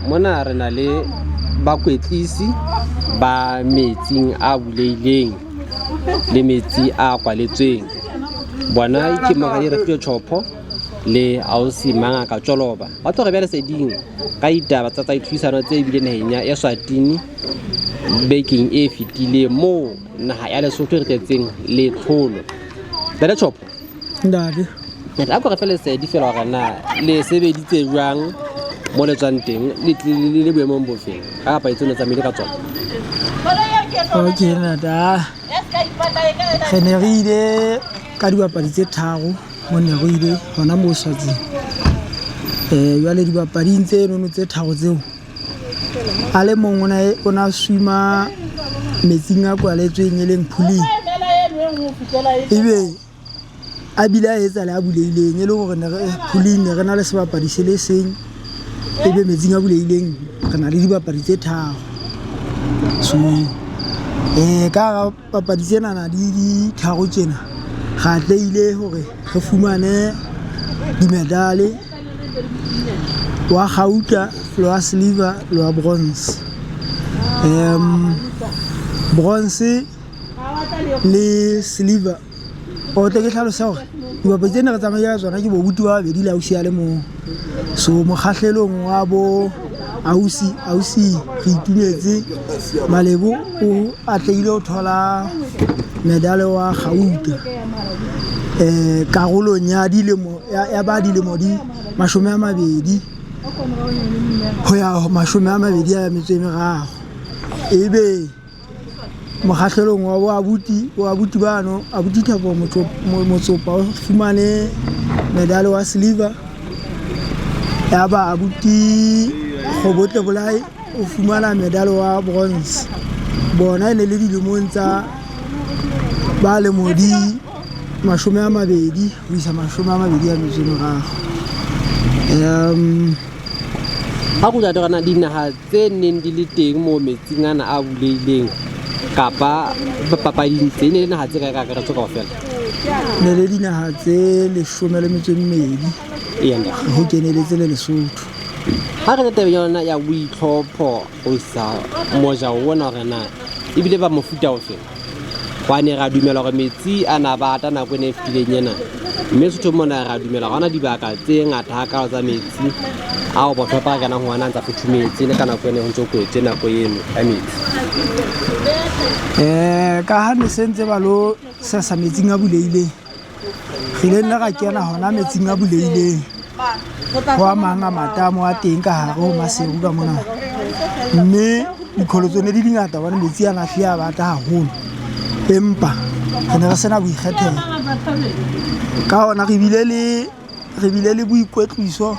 mona re na le bakwetlisi ba metsing a buleileng le metsi a kwaletsweng. Bona ke Mokgadi Refilwe Chopho le Ausi Mangaka Joloba ba tlo re bea leseding ka ditaba tsa tlhodisano tse bile naheng ya Eswatini bekeng e fetileng moo naha ya Lesotho e tletseng letsholo. Bele Chopho Ndade a ko re fele lesedi fela hore na le sebeditse jwang mo le tswang teng le boemong bofeng kapa itsone tsa mele ka tsona. Okay nada re ne re ile ka dibapadi tse tharo mo ne re ile hona mo Swatseng jwale dibapading tseno tse tharo tseo a le mongwe o na swima metsing a kwaletsweng e leng pooling ebe a bile a etsa le a buleileng e le gore pooling ne re na le sebapadi se le seng ebe metsing a buleileng re na le dibapadi tse tharo so ka papadi tsena na di tharo tjena ga tleile hore re fumane dimedale wa gauta le wa silver le wa bronze bronze le silver o tle ke tlhalosa hore dibapadi tsena re tsamaya ka tsona ke bobuti ba babedi le ausi a le mong so mokgahlelong wa bo ausi re itumetse Malebo o atleile ho thola medale wa gauta karolong ya dilemo ya ba dilemo di 20 ho ya 20 ya metso e meraro ebe mokgahlelong wa bo abuti bano abuti Thabo Motsopa o fumane medale wa silver ya ba abuti Khobotle Bolai o fumana medale wa bronze bona ne le dilemong tsa ba le modi 20 ho isa 20 ya metso e meraro ha go ja rena dinaha tse neng di le teng mo metsing ana a buleileng kapa papading tse ne naha tse ka re tsoka ofela ne le dinaha tse 12 yenda ho keneletse le Lesotho ha re tebe yona ya boitlhopho o sa moja o bona hore na ebile ba mofuta ofela wa ne ra dumela hore metsi ana bata nako ne fetileng yena mme Sotho mona ra dumela hona dibaka tse ngata ha ka tsa metsi ao botho ba kana ho ana ntsa futhumetse le kana go ne ho ntse kwetse nako eno ya metsi ka ha ne sentse ba lo sesa metsing a buleileng re ile nna ga kena hona metsing a buleileng ho a mang a matamo a teng ka hare ho Maseru ka mona mme dikholotsone di dingata bona metsi a nahle a bata haholo empa re ne re sena boikgethelo ka hona re bile le boikwetliso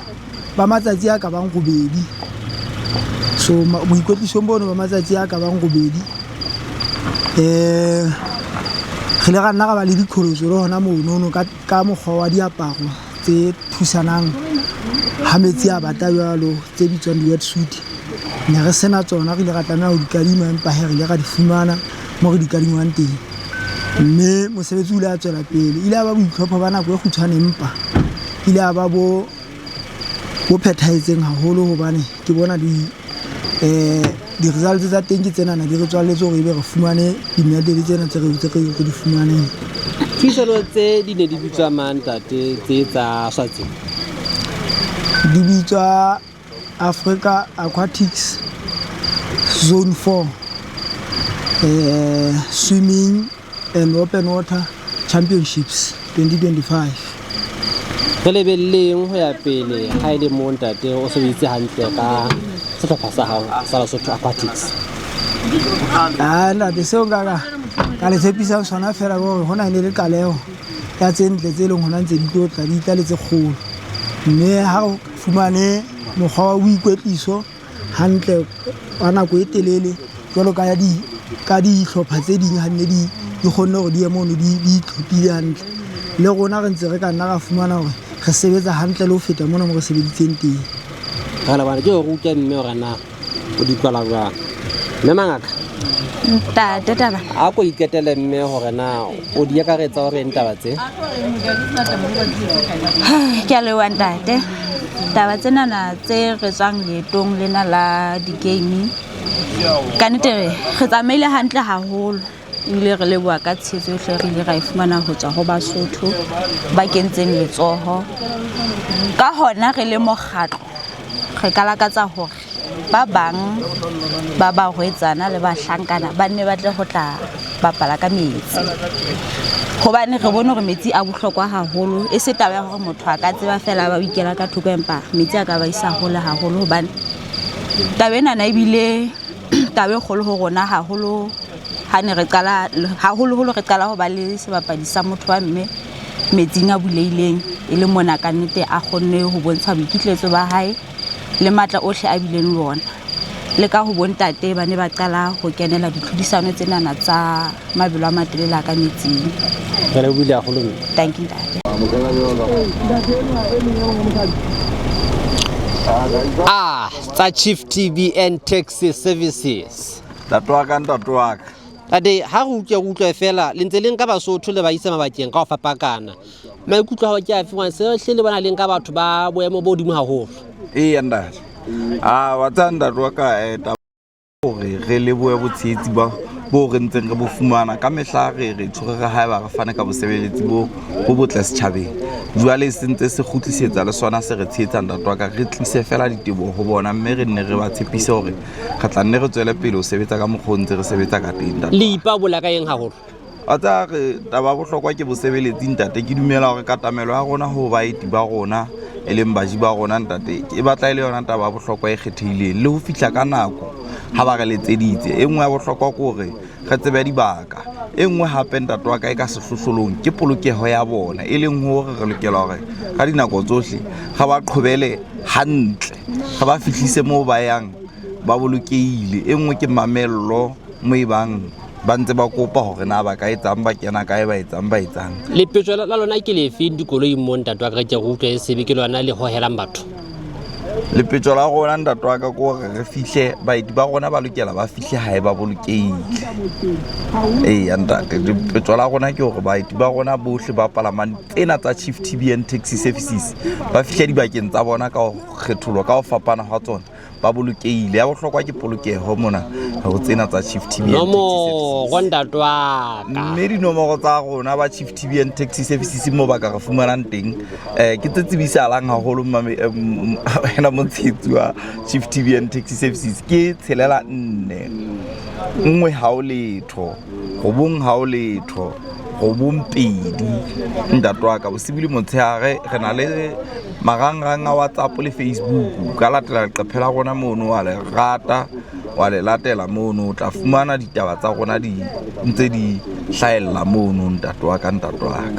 ba matsatsi a ka bang 2 so boikwetliso bono ba matsatsi a ka bang 2 re le ga nna ga ba le dikholotso le hona monono ka mokgwa wa diaparo tse thusanang ha metsi a bata jwalo tse bitswang di-wetsuit ne re sena tsona re ile ga tlameha ho di kadima empa he re ile ga di fumana mo re di kadingwang teng mme mosebetsi o ile a tswela pele ile a ba boitlhopho ba nako e kgutshwane empa ile a ba bo phethahetseng haholo hobane ke bona di-results tsa teng ke tsenana di re tswaletse hore ebe re fumane dimedale tsena tse re di fumaneng. Thuisano tse di ne di bitswa mantate tse tsa Swatseng di bitswa Africa Aquatics Zone 4 Swimming and Open Water Championships 2025. Re lebelleng ho ya pele ha ile mo ntate o sebeditse hantle ka sehlopha sa hao sa Lesotho Aquatics. Ntate seo ka le tshepisang sona fela gore hona ne le kaleho ya tse ntle tse leng hona ntse di tlo tla di tla le tse kgolo mme ha o fumane mokgwa wa boikwetliso hantle wa nako e telele jwalo ka di hlopha tse ding ha ne di kgonne hore di emono di itlhophile hantle le rona re ntse re ka nna ga fumana hore re sebetsa hantle le ho feta mona mo re sebeditseng teng. Ga la bana ke go ruta mme hore na o di kwala jwang mme Mangaka taba a ko iketele mme hore na o di akaretsa hore ntaba tse ke a le wa ntate taba tsenana tse re tswang leetong lena la di-game ka nnete re tsamaile hantle haholo ile re leboha ka tshehetso yohle re ile ra e fumana ho tswa ho Basotho ba kentseng letsoho ka hona re le mokgatlo re ka lakatsa hore ba bang ba hwetsana le bahlankana ba nne ba tle ho tla bapala ka metsi hobane re bone hore metsi a bohlokwa haholo e se taba ya hore motho a ka tseba fela ba ikela ka thoko empa metsi a ka ba isa hole haholo hobane taba ena na ebile taba e kgolo ho rona haholo ha ne re qala haholo re qala ho ba le sebapadi sa motho wa mme metsing a buleileng e le mona ka nnete a kgonne ho bontsha boikitletso ba hae le matla ohle a bileng le ona le ka ho bontate ba ne ba qala ho kenela ditlhodisano tsenana tsa mabelo a matelele ka metsing. Re le buile haholo. Thank you ntate. Tsa Chief TBN Taxi Services. Tatuaka. Ade ha re utlwe fela le ntse le nka Basotho le ba isa mabakeng ka ho fapakana. Maikutlo ha o ke a fiwa se hle le bona le nka batho ba boemo bo dimo haholo. Nda. Wa tsanda tatuaka hore re lebohe botshetsi ba bo re ntseng re bo fumana ka mehla re tshwere re haeba re fane ka bosebeletsi bo botle setjhabeng. Jwale se ntse se khutlisetsa le sona se re tshetsa ntatwaka re tlise fela ditebo ho bona mme re nne re ba tshepise hore re tla nne re tswele pele ho sebetsa ka mokgontse re sebetsa ka teng ntate. Le ipabola ka eng haholo. A tsa re taba bohlokwa ke bosebeletsi ntate ke dumela hore katamelo ya rona ho baeti ba rona e leng baji ba rona ntate e batla ile yona taba bohlokwa e kgethehileng le ho fihla ka nako ha ba re letseditse e nngwe ya bohlokwa ke hore re tsebe dibaka e nngwe hape ntatwaka e ka sehlohlolong ke polokeho ya bona e leng hore re lokela hore ka dinako tsohle ga ba qhobele hantle ga ba fihlise moo ba yang ba bolokehile e nngwe ke mamello mo ibang ba ntse ba kopa hore na ba ka etsang ba kena kae ba etsang lepetjo la lona ke le feng dikoloi mo ntatwaka ke go utlwe se be ke lona le hohelang batho. Lepetjo la rona ntatwaka ko re fihle baeti ba rona ba lokela ba fihle hae ba bolokehile. Ntate lepetjo la rona ke hore baeti ba rona bohle ba palamane tsena tsa Chief TBN Taxi Services ba fihle dibakeng tsa bona ka ho kgetholwa ka ho fapana ha tsona ba bolokehile ya bohlokwa ke polokeho mona ho tsena tsa Chief TBN Taxi Services. Ntatwaka mme dinomoro tsa rona ba Chief TBN Taxi Services mo ba ka re fumanang teng ke tse tsibisalang haholo ena motsetsi wa Chief TBN Taxi Services ke 64 nngwe ha o letho go bong ha o letho go bong pedi ntatwaka bosibile motshehare re na le marangrang a WhatsApp le Facebook ka latela leqephela rona mono wa le rata wa le latela mono o tla fumana ditaba tsa rona di ntse di hlaella mono ntatwaka.